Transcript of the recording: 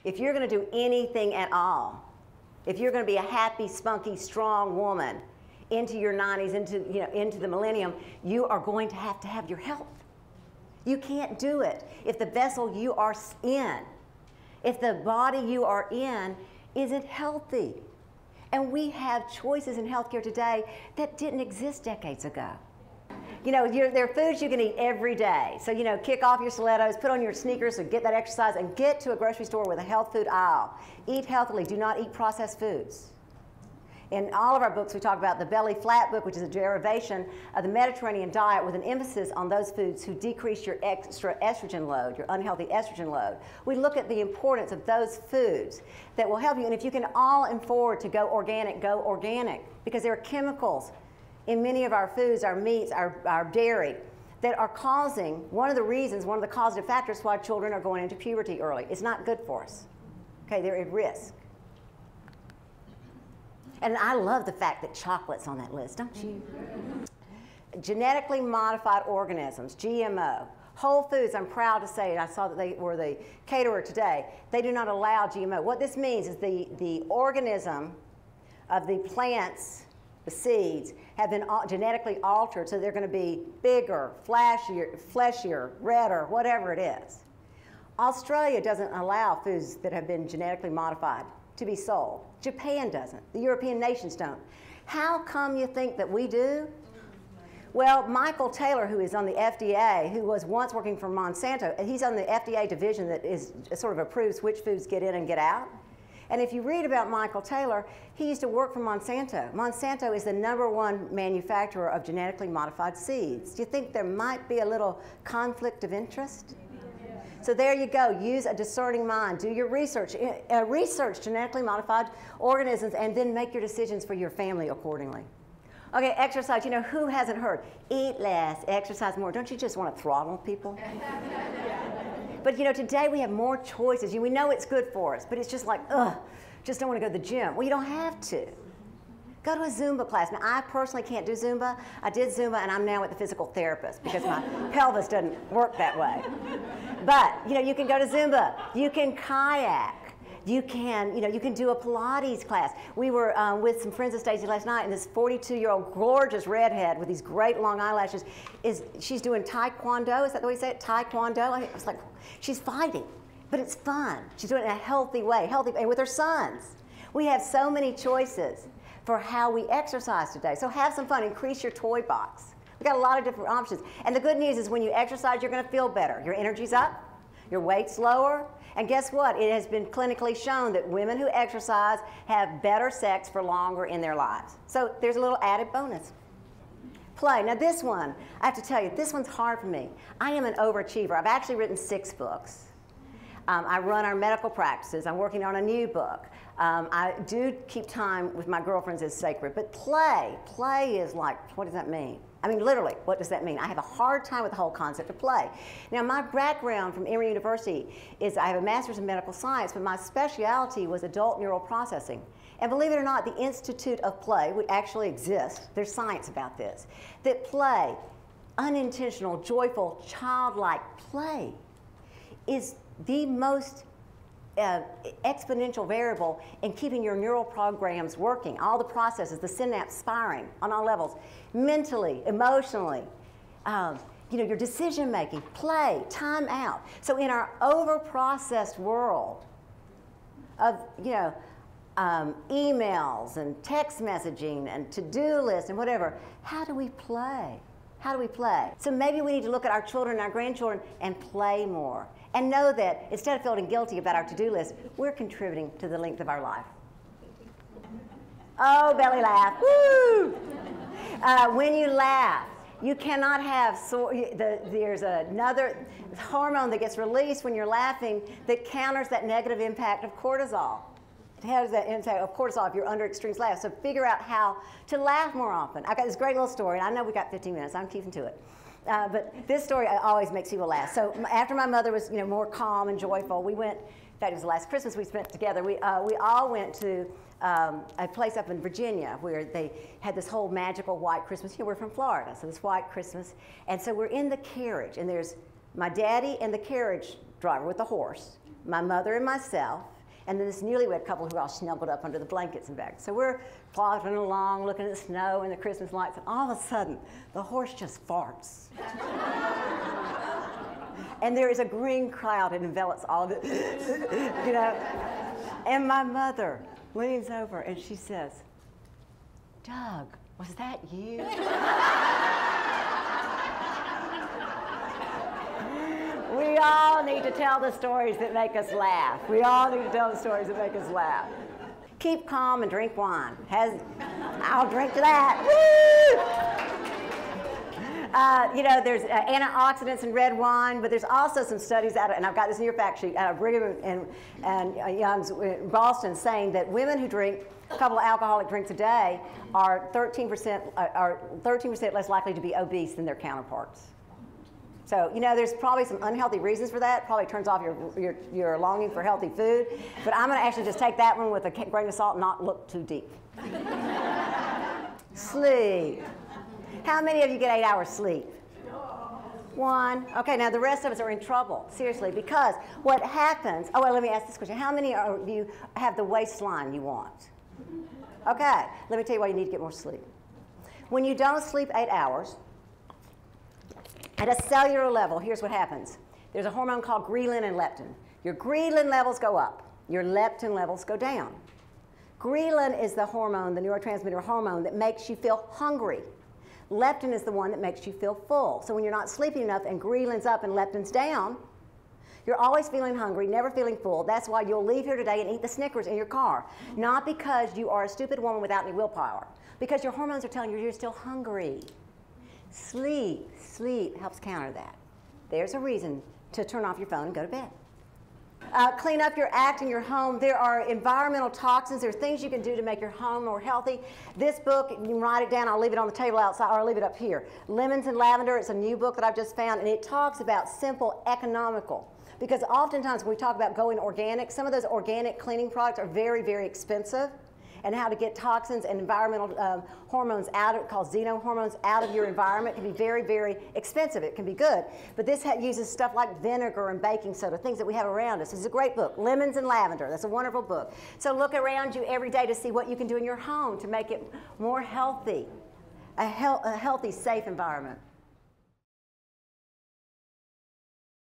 If you're going to do anything at all, if you're going to be a happy, spunky, strong woman into your 90s, into the millennium, you are going to have your health. You can't do it if the vessel you are in, if the body you are in isn't healthy. And we have choices in healthcare today that didn't exist decades ago. You know, there are foods you can eat every day. So, you know, kick off your stilettos, put on your sneakers, so get that exercise, and get to a grocery store with a health food aisle. Eat healthily. Do not eat processed foods. In all of our books, we talk about the belly flat book, which is a derivation of the Mediterranean diet with an emphasis on those foods who decrease your extra estrogen load, your unhealthy estrogen load. We look at the importance of those foods that will help you. And if you can all afford to go organic, because there are chemicals in many of our foods, our meats, our dairy, that are causing, one of the causative factors why children are going into puberty early. It's not good for us. Okay, they're at risk. And I love the fact that chocolate's on that list, don't you? Genetically modified organisms, GMO. Whole Foods, I'm proud to say, and I saw that they were the caterer today, they do not allow GMO. What this means is the organism of the plants, the seeds, have been genetically altered, so they're going to be bigger, fleshier, redder, whatever it is. Australia doesn't allow foods that have been genetically modified to be sold. Japan doesn't. The European nations don't. How come you think that we do? Well, Michael Taylor, who is on the FDA, who was once working for Monsanto, and he's on the FDA division that sort of approves which foods get in and get out. And if you read about Michael Taylor, he used to work for Monsanto. Monsanto is the #1 manufacturer of genetically modified seeds. Do you think there might be a little conflict of interest? So there you go. Use a discerning mind. Do your research. Research genetically modified organisms and then make your decisions for your family accordingly. Okay, exercise. You know, who hasn't heard? Eat less, exercise more. Don't you just want to throttle people? But you know, today we have more choices. We know it's good for us, but it's just like, ugh, just don't want to go to the gym. Well, you don't have to. Go to a Zumba class. Now, I personally can't do Zumba. I did Zumba, and I'm now with the physical therapist because my pelvis doesn't work that way. But, you know, you can go to Zumba. You can kayak. You can do a Pilates class. We were with some friends of Stacy last night, and this 42-year-old gorgeous redhead with these great long eyelashes, she's doing Taekwondo. Is that the way you say it? Taekwondo? I was like, she's fighting, but it's fun. She's doing it in a healthy way, and with her sons. We have so many choices for how we exercise today. So have some fun. Increase your toy box. We've got a lot of different options. And the good news is when you exercise, you're going to feel better. Your energy's up, your weight's lower, and guess what? It has been clinically shown that women who exercise have better sex for longer in their lives. So there's a little added bonus. Play. Now this one, I have to tell you, this one's hard for me. I am an overachiever. I've actually written 6 books. I run our medical practices. I'm working on a new book. I do keep time with my girlfriends as sacred, but play is like, what does that mean? I mean, literally, what does that mean? I have a hard time with the whole concept of play. Now, my background from Emory University is I have a master's in medical science, but my specialty was adult neural processing. And believe it or not, the Institute of Play, which actually exists, there's science about this, that play, unintentional, joyful, childlike play, is the most exponential variable in keeping your neural programs working, all the processes, the synapse firing on all levels, mentally, emotionally, your decision making, play, time out. So in our over-processed world of, emails and text messaging and to-do lists and whatever, how do we play? How do we play? So maybe we need to look at our children and our grandchildren and play more. And know that instead of feeling guilty about our to-do list, we're contributing to the length of our life. Oh, belly laugh. Woo! When you laugh, you cannot have, there's another hormone that gets released when you're laughing that counters that negative impact of cortisol. It has that impact of cortisol if you're under extreme laugh. So figure out how to laugh more often. I've got this great little story, and I know we got 15 minutes. I'm keeping to it. But this story always makes people laugh. So after my mother was, more calm and joyful, we went. In fact, it was the last Christmas we spent together. We all went to a place up in Virginia where they had this whole magical white Christmas. We're from Florida, so this white Christmas, and so we're in the carriage, and there's my daddy and the carriage driver with the horse, my mother and myself, and then this newlywed couple who are all snuggled up under the blankets and bags. So we're plodding along, looking at the snow and the Christmas lights, and all of a sudden, the horse just farts. And there is a green cloud that envelops all of it, you know. And my mother leans over and she says, "Doug, was that you?" We all need to tell the stories that make us laugh. We all need to tell the stories that make us laugh. Keep calm and drink wine. I'll drink to that. Woo! You know, there's antioxidants in red wine, but there's also some studies out of, and I've got this in your fact sheet, out of Brigham and Young's in Boston, saying that women who drink a couple of alcoholic drinks a day are 13% less likely to be obese than their counterparts. So, you know, there's probably some unhealthy reasons for that. Probably turns off your longing for healthy food. But I'm going to actually just take that one with a grain of salt and not look too deep. Sleep. How many of you get 8 hours sleep? One. Okay, now the rest of us are in trouble, seriously, because what happens, oh, well, let me ask this question. How many of you have the waistline you want? Okay, let me tell you why you need to get more sleep. When you don't sleep 8 hours, at a cellular level, here's what happens. There's a hormone called ghrelin and leptin. Your ghrelin levels go up. Your leptin levels go down. Ghrelin is the hormone, the neurotransmitter hormone, that makes you feel hungry. Leptin is the one that makes you feel full. So when you're not sleeping enough and ghrelin's up and leptin's down, you're always feeling hungry, never feeling full. That's why you'll leave here today and eat the Snickers in your car. Not because you are a stupid woman without any willpower. Because your hormones are telling you you're still hungry. Sleep helps counter that. There's a reason to turn off your phone and go to bed. Clean up your act in your home. There are environmental toxins. There are things you can do to make your home more healthy. This book, you can write it down. I'll leave it on the table outside, or I'll leave it up here. Lemons and Lavender. It's a new book that I've just found, and it talks about simple, economical. Because oftentimes when we talk about going organic, some of those organic cleaning products are very, very expensive. And how to get toxins and environmental hormones out of, called xenohormones, out of your environment can be very, very expensive. It can be good. But this uses stuff like vinegar and baking soda, things that we have around us. It's a great book, Lemons and Lavender. That's a wonderful book. So look around you every day to see what you can do in your home to make it more healthy, a healthy, safe environment.